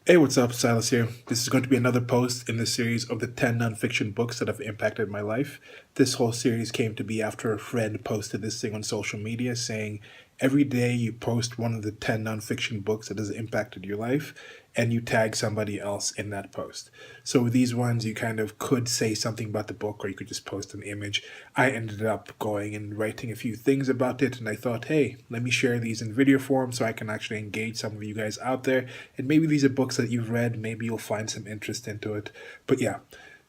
Hey, what's up? Silas here. This is going to be another post in the series of the 10 nonfiction books that have impacted my life. This whole series came to be after a friend posted this thing on social media saying, every day you post one of the 10 nonfiction books that has impacted your life, and you tag somebody else in that post. So with these ones, you kind of could say something about the book, or you could just post an image. I ended up going and writing a few things about it, and I thought, hey, let me share these in video form so I can actually engage some of you guys out there. And maybe these are books that you've read, maybe you'll find some interest into it. But yeah,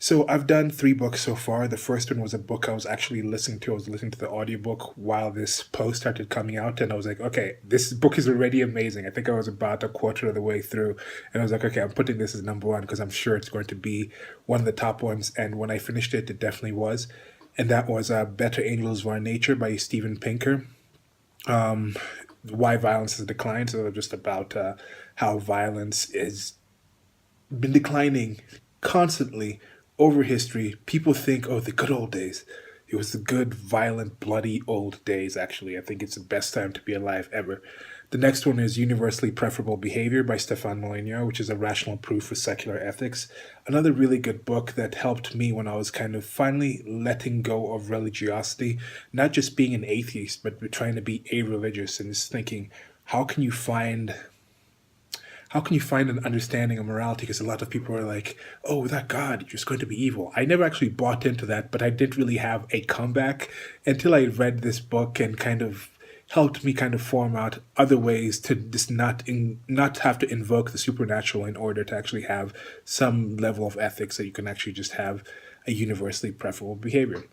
so I've done 3 books so far. The first one was a book I was actually listening to. I was listening to the audiobook while this post started coming out, and I was like, okay, this book is already amazing. I think I was about a quarter of the way through, and I was like, okay, I'm putting this as number 1 because I'm sure it's going to be one of the top ones. And when I finished it, it definitely was. And that was Better Angels of Our Nature by Steven Pinker. Why violence has declined. So just about how violence has been declining constantly over history. People think, oh, the good old days. It was the good, violent, bloody old days, actually. I think it's the best time to be alive ever. The next one is Universally Preferable Behavior by Stefan Molyneux, which is a rational proof for secular ethics. Another really good book that helped me when I was kind of finally letting go of religiosity, not just being an atheist, but trying to be a-religious and just thinking, how can you find an understanding of morality? Because a lot of people are like, oh, without God, you're just going to be evil. I never actually bought into that, but I didn't really have a comeback until I read this book and kind of helped me kind of form out other ways to just not have to invoke the supernatural in order to actually have some level of ethics that you can actually just have a universally preferable behavior.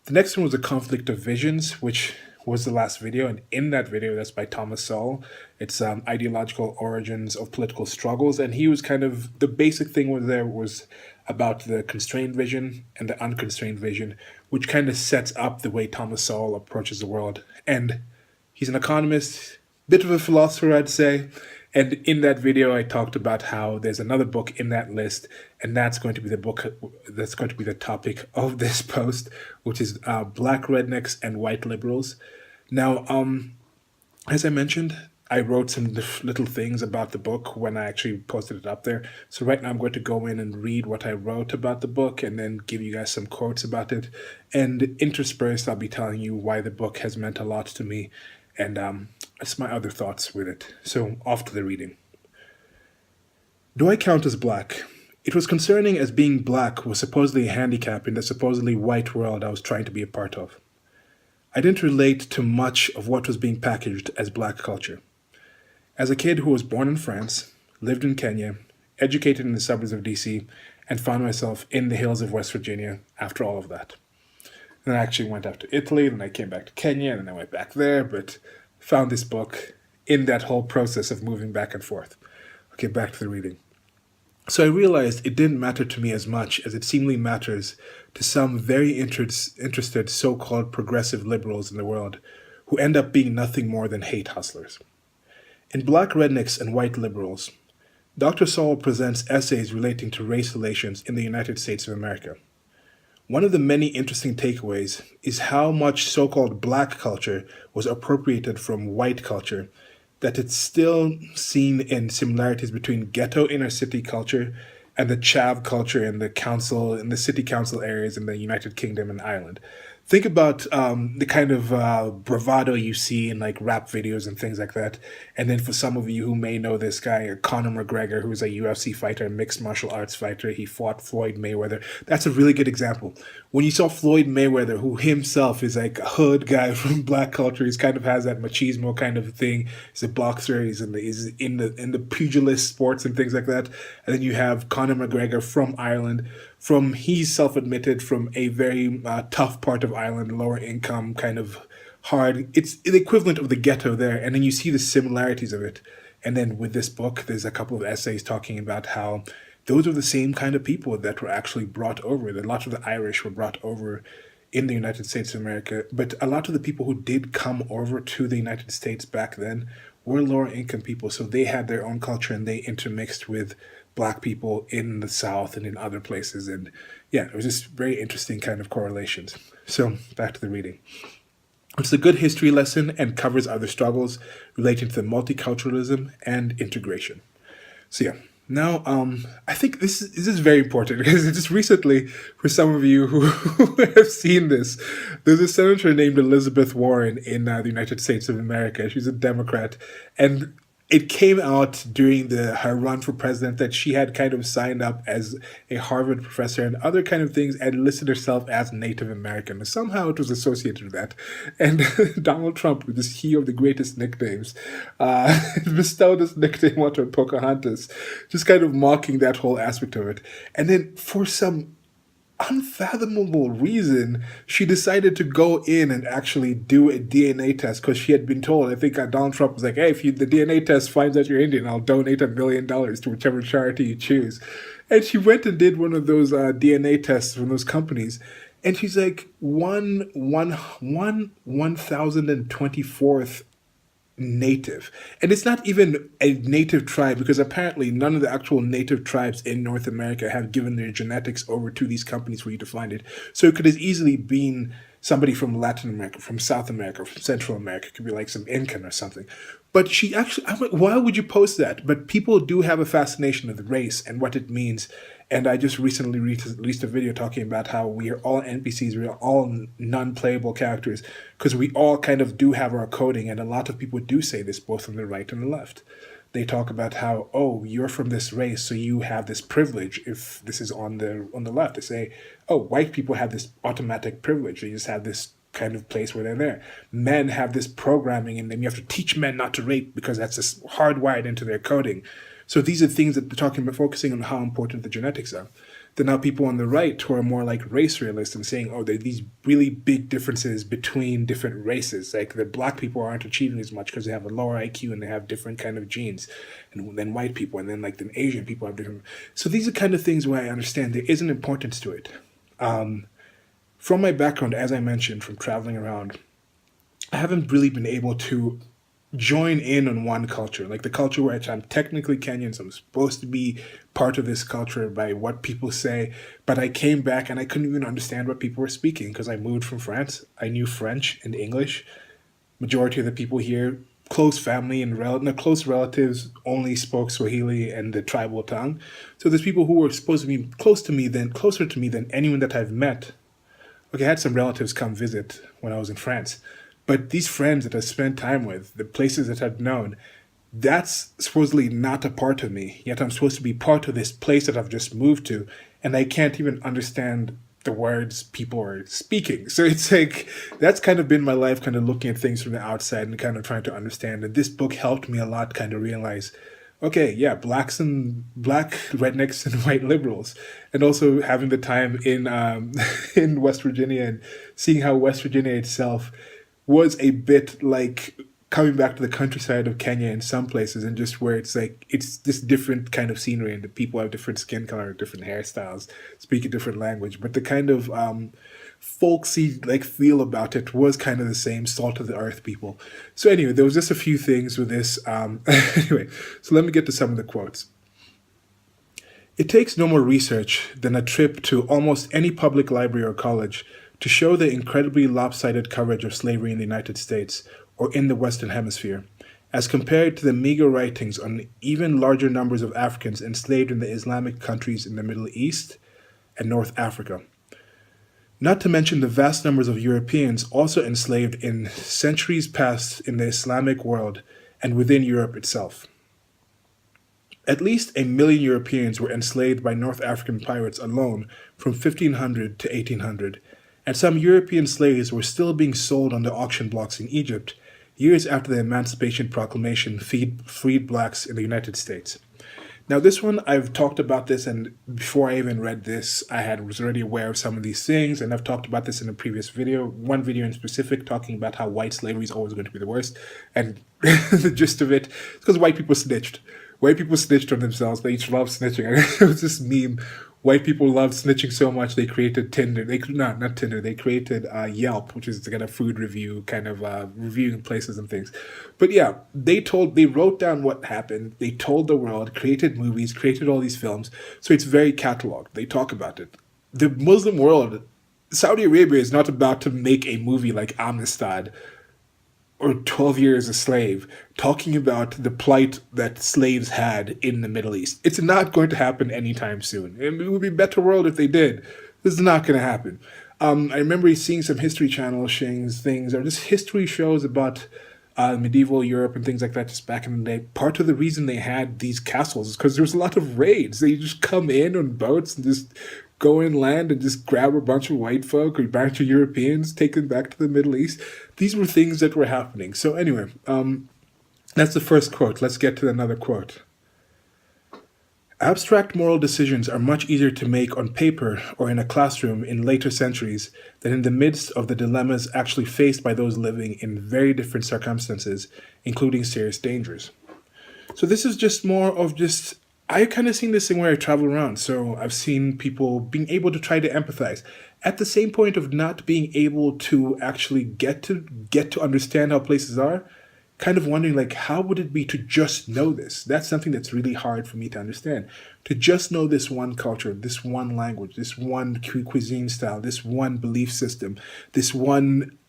The next one was A Conflict of Visions, which was the last video, and in that video, that's by Thomas Sowell. It's Ideological Origins of Political Struggles, and he was kind of, the basic thing was about the constrained vision and the unconstrained vision, which kind of sets up the way Thomas Sowell approaches the world. And he's an economist, bit of a philosopher, I'd say. And in that video, I talked about how there's another book in that list, and that's going to be the book that's going to be the topic of this post, which is Black Rednecks and White Liberals. Now, as I mentioned, I wrote some little things about the book when I actually posted it up there. So right now I'm going to go in and read what I wrote about the book and then give you guys some quotes about it. And interspersed, I'll be telling you why the book has meant a lot to me and it's my other thoughts with it. So off to the reading. Do I count as black? It was concerning as being black was supposedly a handicap in the supposedly white world I was trying to be a part of. I didn't relate to much of what was being packaged as black culture. As a kid who was born in France, lived in Kenya, educated in the suburbs of DC, and found myself in the hills of West Virginia after all of that. Then I actually went out to Italy, then I came back to Kenya, and then I went back there, but found this book in that whole process of moving back and forth. Okay, back to the reading. So I realized it didn't matter to me as much as it seemingly matters to some very interested so-called progressive liberals in the world who end up being nothing more than hate hustlers. In Black Rednecks and White Liberals, Dr. Sowell presents essays relating to race relations in the United States of America. One of the many interesting takeaways is how much so-called black culture was appropriated from white culture, that it's still seen in similarities between ghetto inner city culture and the chav culture in the city council areas in the United Kingdom and Ireland. Think about the kind of bravado you see in like rap videos and things like that. And then for some of you who may know this guy, Conor McGregor, who's a UFC fighter, a mixed martial arts fighter, he fought Floyd Mayweather. That's a really good example. When you saw Floyd Mayweather, who himself is like a hood guy from black culture, he's kind of has that machismo kind of thing. He's a boxer. He's in the pugilist sports and things like that. And then you have Conor McGregor from Ireland. He's self-admitted from a very tough part of Ireland, lower income, kind of hard. It's the equivalent of the ghetto there, and then you see the similarities of it. And then with this book, there's a couple of essays talking about how those are the same kind of people that were actually brought over. A lot of the Irish were brought over in the United States of America, but a lot of the people who did come over to the United States back then were lower income people, so they had their own culture and they intermixed with black people in the South and in other places. And yeah, it was just very interesting kind of correlations. So back to the reading. It's a good history lesson and covers other struggles relating to multiculturalism and integration. So yeah, Now, I think this is very important because just recently, for some of you who have seen this, there's a senator named Elizabeth Warren in the United States of America. She's a Democrat, and it came out during her run for president that she had kind of signed up as a Harvard professor and other kind of things and listed herself as Native American. Somehow it was associated with that. And Donald Trump, with this he of the greatest nicknames, bestowed this nickname onto Pocahontas, just kind of mocking that whole aspect of it. And then for some unfathomable reason, she decided to go in and actually do a DNA test because she had been told. I think Donald Trump was like, "Hey, if the DNA test finds that you're Indian, I'll donate $1 million to whichever charity you choose." And she went and did one of those DNA tests from those companies, and she's like 1,024th native. And it's not even a native tribe because apparently none of the actual native tribes in North America have given their genetics over to these companies for you to find it. So it could have easily been somebody from Latin America, from South America, from Central America. It could be like some Incan or something. But she actually, I'm like, why would you post that? But people do have a fascination with race and what it means. And I just recently released a video talking about how we are all NPCs, we are all non-playable characters, because we all kind of do have our coding, and a lot of people do say this both on the right and the left. They talk about how, oh, you're from this race, so you have this privilege. If this is on the left, they say, oh, white people have this automatic privilege. They just have this kind of place where they're there. Men have this programming in them. You have to teach men not to rape because that's just hardwired into their coding. So these are things that they're talking about, focusing on how important the genetics are. Then now people on the right who are more like race realists and saying, oh, there are these really big differences between different races. Like the black people aren't achieving as much because they have a lower IQ and they have different kind of genes than white people. And then like the Asian people have different. So these are kind of things where I understand there is an importance to it. From my background, as I mentioned, from traveling around, I haven't really been able to join in on one culture, like the culture where I'm technically Kenyan, so I'm supposed to be part of this culture by what people say, but I came back and I couldn't even understand what people were speaking because I moved from France. I knew French and English. Majority of the people here, close family and close relatives, only spoke Swahili and the tribal tongue. So there's people who were supposed to be closer to me than anyone that I've met. Okay, I had some relatives come visit when I was in France. But these friends that I spent time with, the places that I've known, that's supposedly not a part of me. Yet I'm supposed to be part of this place that I've just moved to, and I can't even understand the words people are speaking. So it's like, that's kind of been my life, kind of looking at things from the outside and kind of trying to understand. And this book helped me a lot kind of realize, okay, yeah, black rednecks and white liberals, and also having the time in in West Virginia and seeing how West Virginia itself was a bit like coming back to the countryside of Kenya in some places, and just where it's like it's this different kind of scenery and the people have different skin color, different hairstyles, speak a different language, but the kind of folksy like feel about it was kind of the same, salt of the earth people. So anyway, there was just a few things with this. Anyway, so let me get to some of the quotes. It takes no more research than a trip to almost any public library or college to show the incredibly lopsided coverage of slavery in the United States or in the Western Hemisphere, as compared to the meager writings on even larger numbers of Africans enslaved in the Islamic countries in the Middle East and North Africa. Not to mention the vast numbers of Europeans also enslaved in centuries past in the Islamic world and within Europe itself. At least 1 million Europeans were enslaved by North African pirates alone from 1500 to 1800, and some European slaves were still being sold on the auction blocks in Egypt, years after the Emancipation Proclamation freed blacks in the United States. Now this one, I've talked about this, and before I even read this, was already aware of some of these things, and I've talked about this in a previous video, one video in specific, talking about how white slavery is always going to be the worst, and the gist of it is because white people snitched. White people snitched on themselves. They each love snitching. It was this meme. White people love snitching so much they created Tinder. Not Tinder. They created Yelp, which is kind of food review, kind of reviewing places and things. But yeah, they wrote down what happened. They told the world, created movies, created all these films. So it's very cataloged. They talk about it. The Muslim world, Saudi Arabia is not about to make a movie like Amistad or 12 years a slave, talking about the plight that slaves had in the Middle East. It's not going to happen anytime soon. It would be a better world if they did. This is not going to happen. I remember seeing some History Channel things, or just history shows about medieval Europe and things like that just back in the day. Part of the reason they had these castles is because there was a lot of raids. They just come in on boats and just go inland and just grab a bunch of white folk or a bunch of Europeans, take them back to the Middle East. These were things that were happening. So anyway, that's the first quote. Let's get to another quote. Abstract moral decisions are much easier to make on paper or in a classroom in later centuries than in the midst of the dilemmas actually faced by those living in very different circumstances, including serious dangers. So this is just more of just, I kind of seen this thing where I travel around. So I've seen people being able to try to empathize at the same point of not being able to actually get to understand how places are, kind of wondering like, how would it be to just know this? That's something that's really hard for me to understand. To just know this one culture, this one language, this one cuisine style, this one belief system, this one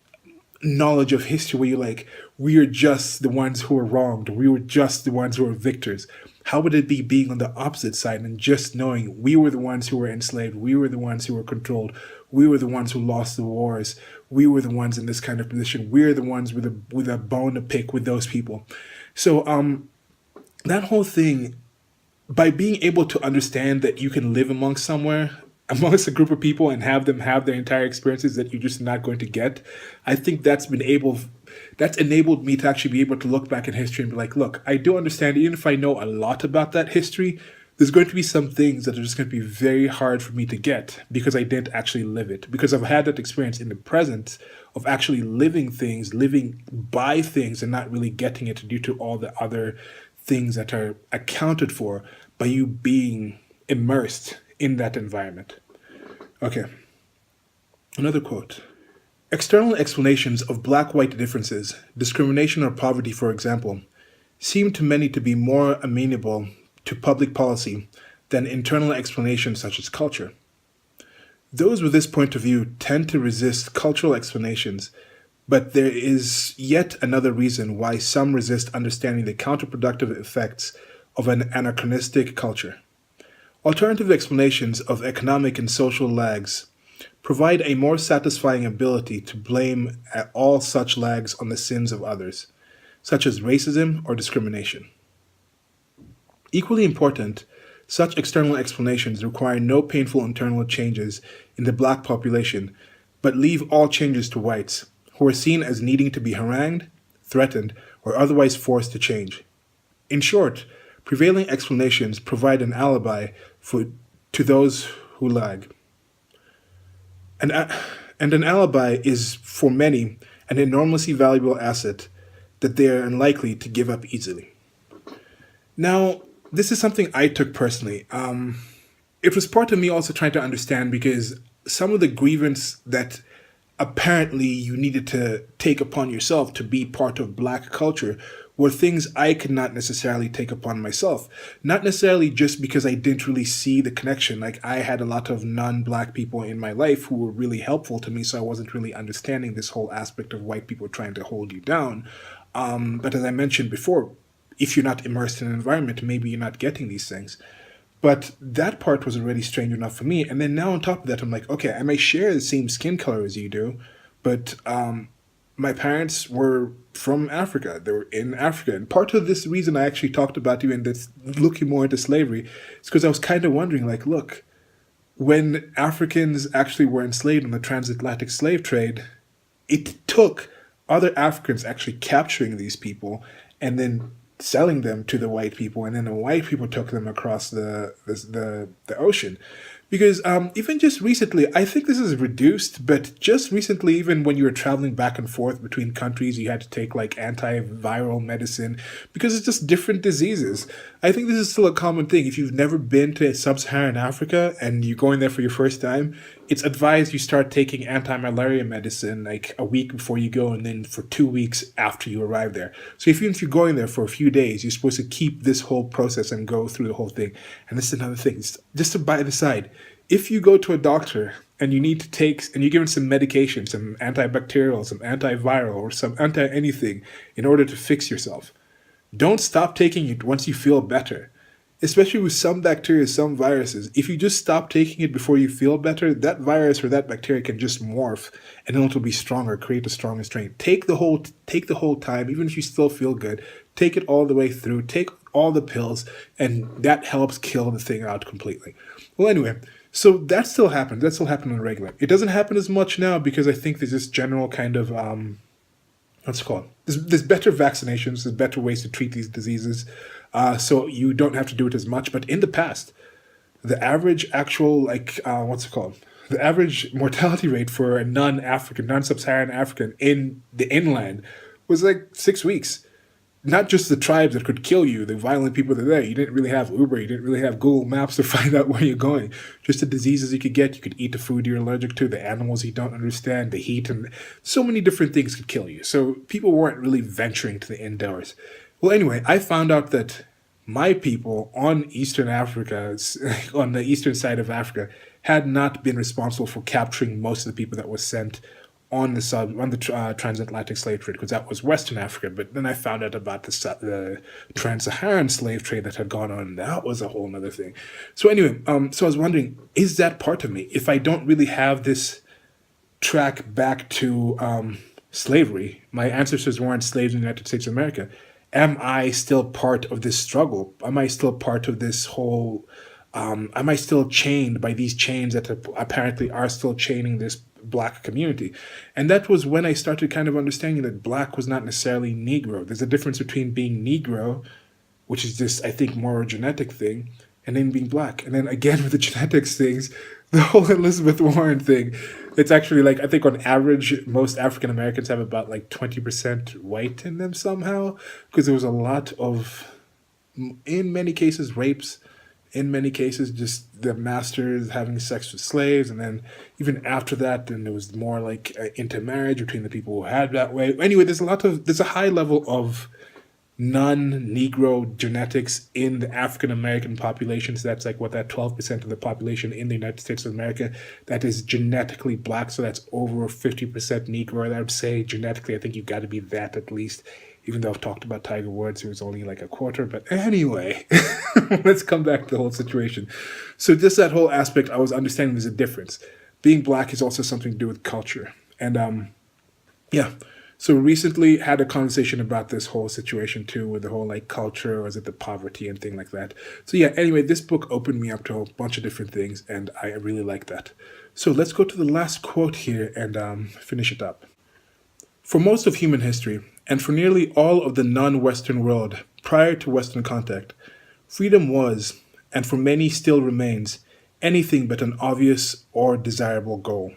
knowledge of history where you're like, we are just the ones who are wronged. We were just the ones who are victors. How would it be being on the opposite side and just knowing we were the ones who were enslaved, we were the ones who were controlled, we were the ones who lost the wars, we were the ones in this kind of position, we're the ones with a bone to pick with those people. So that whole thing, by being able to understand that you can live amongst a group of people and have them have their entire experiences that you're just not going to get, I think that's enabled me to actually be able to look back in history and be like, look, I do understand, even if I know a lot about that history, there's going to be some things that are just going to be very hard for me to get because I didn't actually live it. Because I've had that experience in the present of actually living things, living by things, and not really getting it due to all the other things that are accounted for by you being immersed in that environment. Okay. Another quote. External explanations of black-white differences, discrimination or poverty, for example, seem to many to be more amenable to public policy than internal explanations such as culture. Those with this point of view tend to resist cultural explanations, but there is yet another reason why some resist understanding the counterproductive effects of an anachronistic culture. Alternative explanations of economic and social lags provide a more satisfying ability to blame all such lags on the sins of others, such as racism or discrimination. Equally important, such external explanations require no painful internal changes in the black population, but leave all changes to whites, who are seen as needing to be harangued, threatened, or otherwise forced to change. In short, prevailing explanations provide an alibi to those who lag. And an alibi is, for many, an enormously valuable asset that they are unlikely to give up easily. Now, this is something I took personally. It was part of me also trying to understand because some of the grievance that apparently you needed to take upon yourself to be part of black culture were things I could not necessarily take upon myself. Not necessarily just because I didn't really see the connection. Like, I had a lot of non-black people in my life who were really helpful to me, so I wasn't really understanding this whole aspect of white people trying to hold you down. But as I mentioned before, if you're not immersed in an environment, maybe you're not getting these things. But that part was already strange enough for me. And then now on top of that, I'm like, okay, I may share the same skin color as you do, but my parents were from Africa. They were in Africa. And part of this reason I actually talked about you and that's looking more into slavery is because I was kind of wondering, like, look, when Africans actually were enslaved in the transatlantic slave trade, it took other Africans actually capturing these people and then selling them to the white people, and then the white people took them across the ocean. Because even just recently, I think this is reduced, but just recently, even when you were traveling back and forth between countries, you had to take like antiviral medicine because it's just different diseases. I think this is still a common thing. If you've never been to sub-Saharan Africa and you're going there for your first time, it's advised you start taking anti-malaria medicine like a week before you go and then for 2 weeks after you arrive there. So if you're going there for a few days, you're supposed to keep this whole process and go through the whole thing. And this is another thing, just to by the side, if you go to a doctor and you need to take, and you're given some medication, some antibacterial, some antiviral, or some anti anything in order to fix yourself. Don't stop taking it once you feel better. Especially with some bacteria, some viruses. If you just stop taking it before you feel better, that virus or that bacteria can just morph and then it'll be stronger, create a stronger strain. Take the whole time, even if you still feel good, take it all the way through, take all the pills, and that helps kill the thing out completely. Well, anyway, so that still happens. That still happens on the regular. It doesn't happen as much now because I think there's this general kind of what's it called? There's better vaccinations, there's better ways to treat these diseases, so you don't have to do it as much. But in the past, the average actual, like, what's it called? The average mortality rate for a non-African, non-Sub-Saharan African in the inland was like 6 weeks. Not just the tribes that could kill you, the violent people that are there. You didn't really have Uber, you didn't really have Google Maps to find out where you're going. Just the diseases you could get. You could eat the food you're allergic to, the animals you don't understand, the heat, and so many different things could kill you. So people weren't really venturing to the indoors. Well, anyway, I found out that my people on Eastern Africa, on the eastern side of Africa, had not been responsible for capturing most of the people that were sent on the transatlantic slave trade, because that was Western Africa. But then I found out about the trans-Saharan slave trade that had gone on, and that was a whole other thing. So anyway, so I was wondering, is that part of me? If I don't really have this track back to slavery, my ancestors weren't slaves in the United States of America, am I still part of this struggle? Am I still part of this whole, am I still chained by these chains that apparently are still chaining this Black community? And that was when I started kind of understanding that Black was not necessarily Negro. There's a difference between being Negro, which is just, I think, more a genetic thing, and then being Black. And then again with the genetics things, the whole Elizabeth Warren thing, it's actually like, I think on average, most African Americans have about like 20% white in them somehow, because there was a lot of, in many cases, rapes, in many cases, just the masters having sex with slaves, and then even after that, then there was more like intermarriage between the people who had that way. Anyway, there's a high level of non-Negro genetics in the African American population. So that's like what, that 12% of the population in the United States of America that is genetically Black. So that's over 50% Negro. And I would say genetically, I think you've got to be that at least. Even though I've talked about Tiger Woods, who was only like a quarter. But anyway, let's come back to the whole situation. So just that whole aspect, I was understanding there's a difference. Being Black is also something to do with culture. And yeah, so recently had a conversation about this whole situation too, with the whole like culture, or is it the poverty and thing like that. So yeah, anyway, this book opened me up to a bunch of different things, and I really like that. So let's go to the last quote here and finish it up. For most of human history, and for nearly all of the non-Western world prior to Western contact, freedom was, and for many still remains, anything but an obvious or desirable goal.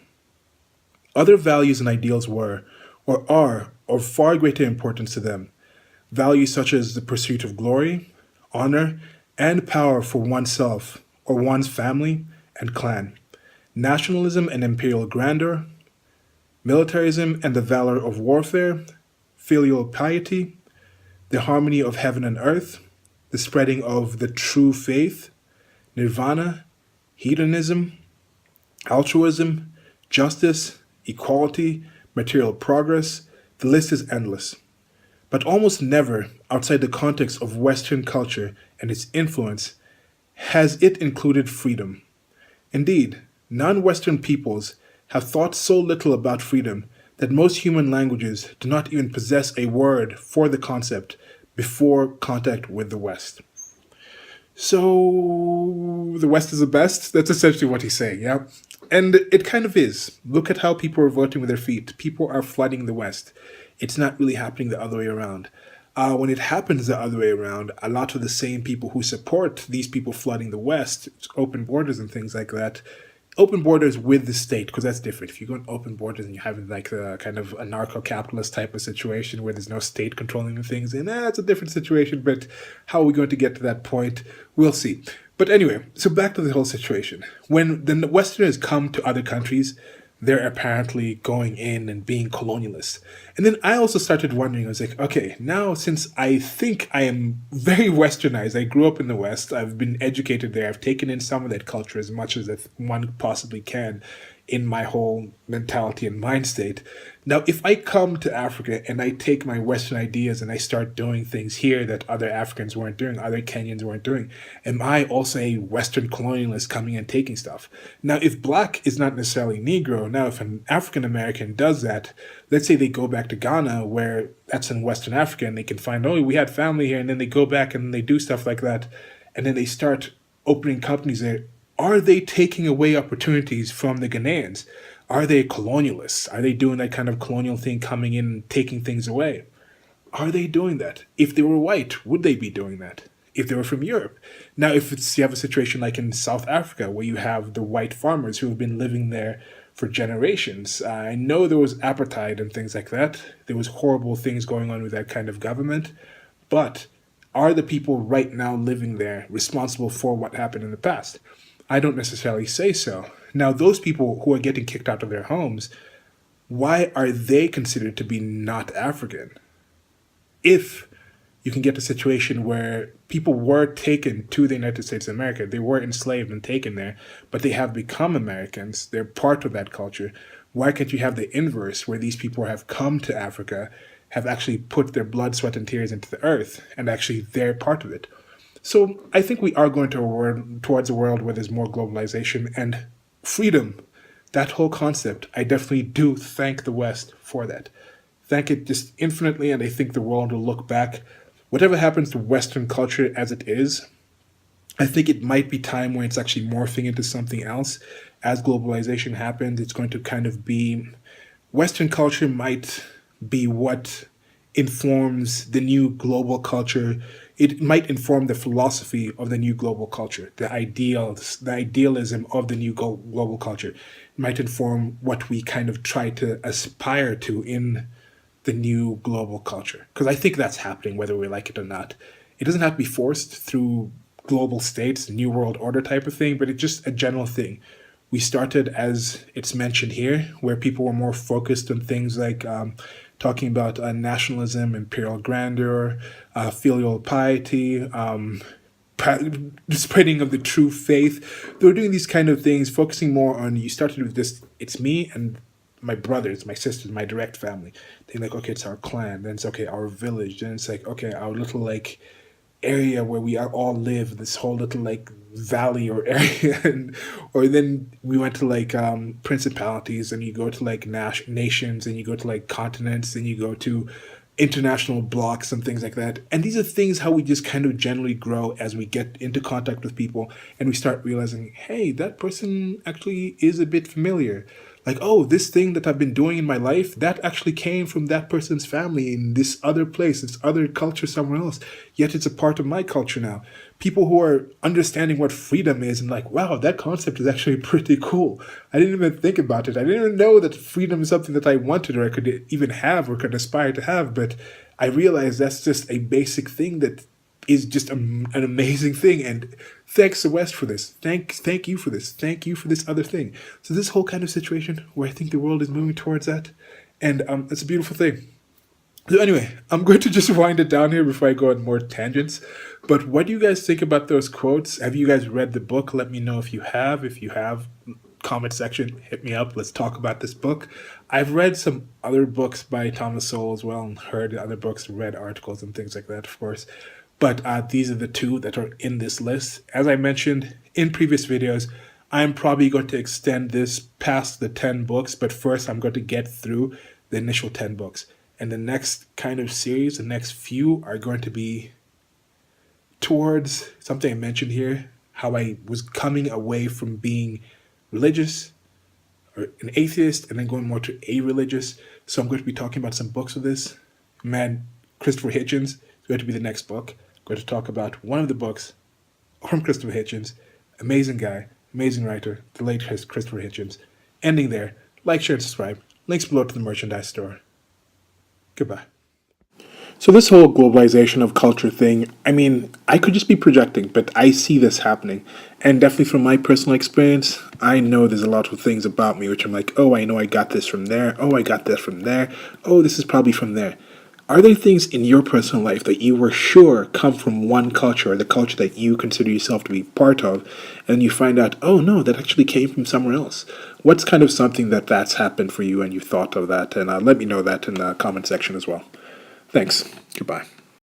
Other values and ideals were, or are, of far greater importance to them. Values such as the pursuit of glory, honor, and power for oneself or one's family and clan, nationalism and imperial grandeur, militarism and the valor of warfare, filial piety, the harmony of heaven and earth, the spreading of the true faith, nirvana, hedonism, altruism, justice, equality, material progress, the list is endless. But almost never, outside the context of Western culture and its influence, has it included freedom. Indeed, non-Western peoples have thought so little about freedom that most human languages do not even possess a word for the concept before contact with the West. So, the West is the best? That's essentially what he's saying, yeah? And it kind of is. Look at how people are voting with their feet. People are flooding the West. It's not really happening the other way around. When it happens the other way around, a lot of the same people who support these people flooding the West, open borders and things like that, open borders with the state, because that's different. If you go on open borders and you have like a kind of a narco-capitalist type of situation where there's no state controlling the things, and that's a different situation. But how are we going to get to that point? We'll see. But anyway, so back to the whole situation. When the Westerners come to other countries, they're apparently going in and being colonialists. And then I also started wondering, I was like, okay, now since I think I am very Westernized, I grew up in the West, I've been educated there, I've taken in some of that culture as much as one possibly can in my whole mentality and mind state. Now, if I come to Africa and I take my Western ideas and I start doing things here that other Africans weren't doing, other Kenyans weren't doing, am I also a Western colonialist coming and taking stuff? Now, if black is not necessarily Negro, now if an African American does that, let's say they go back to Ghana, where that's in Western Africa, and they can find, oh, we had family here, and then they go back and they do stuff like that, and then they start opening companies there. Are they taking away opportunities from the Ghanaians? Are they colonialists? Are they doing that kind of colonial thing, coming in and taking things away? Are they doing that? If they were white, would they be doing that? If they were from Europe? Now, if you have a situation like in South Africa, where you have the white farmers who have been living there for generations, I know there was apartheid and things like that. There was horrible things going on with that kind of government. But are the people right now living there responsible for what happened in the past? I don't necessarily say so. Now, those people who are getting kicked out of their homes, why are they considered to be not African? If you can get a situation where people were taken to the United States of America, they were enslaved and taken there, but they have become Americans, they're part of that culture, why can't you have the inverse, where these people have come to Africa, have actually put their blood, sweat, and tears into the earth, and actually they're part of it? So I think we are going towards a world where there's more globalization and freedom. That whole concept, I definitely do thank the West for that. Thank it just infinitely, and I think the world will look back. Whatever happens to Western culture as it is, I think it might be time when it's actually morphing into something else. As globalization happens, it's going to kind of be, Western culture might be what informs the new global culture. It might inform the philosophy of the new global culture, the ideals, the idealism of the new global culture. It might inform what we kind of try to aspire to in the new global culture. Because I think that's happening, whether we like it or not. It doesn't have to be forced through global states, New World Order type of thing, but it's just a general thing. We started, as it's mentioned here, where people were more focused on things like talking about nationalism, imperial grandeur, filial piety, the spreading of the true faith. They were doing these kind of things, focusing more on, you started with this, it's me and my brothers, my sisters, my direct family. They're like, okay, it's our clan. Then it's, okay, our village. Then it's like, okay, our little, like, area where we all live, this whole little, like, valley or area. Or then we went to, like, principalities, and you go to, like, nations, and you go to, like, continents, and you go to international blocks and things like that. And these are things how we just kind of generally grow as we get into contact with people, and we start realizing, hey, that person actually is a bit familiar. Like, oh, this thing that I've been doing in my life, that actually came from that person's family in this other place, this other culture somewhere else. Yet it's a part of my culture now. People who are understanding what freedom is and like, wow, that concept is actually pretty cool. I didn't even think about it. I didn't even know that freedom is something that I wanted or I could even have or could aspire to have. But I realized that's just a basic thing that is just an amazing thing. And thanks the West for this. Thank you for this. Thank you for this other thing. So this whole kind of situation where I think the world is moving towards that. And it's a beautiful thing. So anyway, I'm going to just wind it down here before I go on more tangents. But what do you guys think about those quotes? Have you guys read the book? Let me know if you have. If you have, comment section, hit me up. Let's talk about this book. I've read some other books by Thomas Sowell as well, and heard other books, read articles and things like that, of course. But these are the two that are in this list. As I mentioned in previous videos, I'm probably going to extend this past the 10 books, but first I'm going to get through the initial 10 books. And the next kind of series, the next few are going to be towards something I mentioned here, how I was coming away from being religious or an atheist and then going more to a-religious. So I'm going to be talking about some books of this. Man, Christopher Hitchens is going to be the next book. I'm going to talk about one of the books from Christopher Hitchens. Amazing guy, amazing writer, the late Christopher Hitchens. Ending there. Like, share, and subscribe. Links below to the merchandise store. Goodbye. So this whole globalization of culture thing, I mean, I could just be projecting, but I see this happening. And definitely from my personal experience, I know there's a lot of things about me which I'm like, oh, I know I got this from there. Oh, I got that from there. Oh, this is probably from there. Are there things in your personal life that you were sure come from one culture, or the culture that you consider yourself to be part of, and you find out, oh no, that actually came from somewhere else? What's kind of something that's happened for you and you thought of that? And let me know that in the comment section as well. Thanks. Goodbye.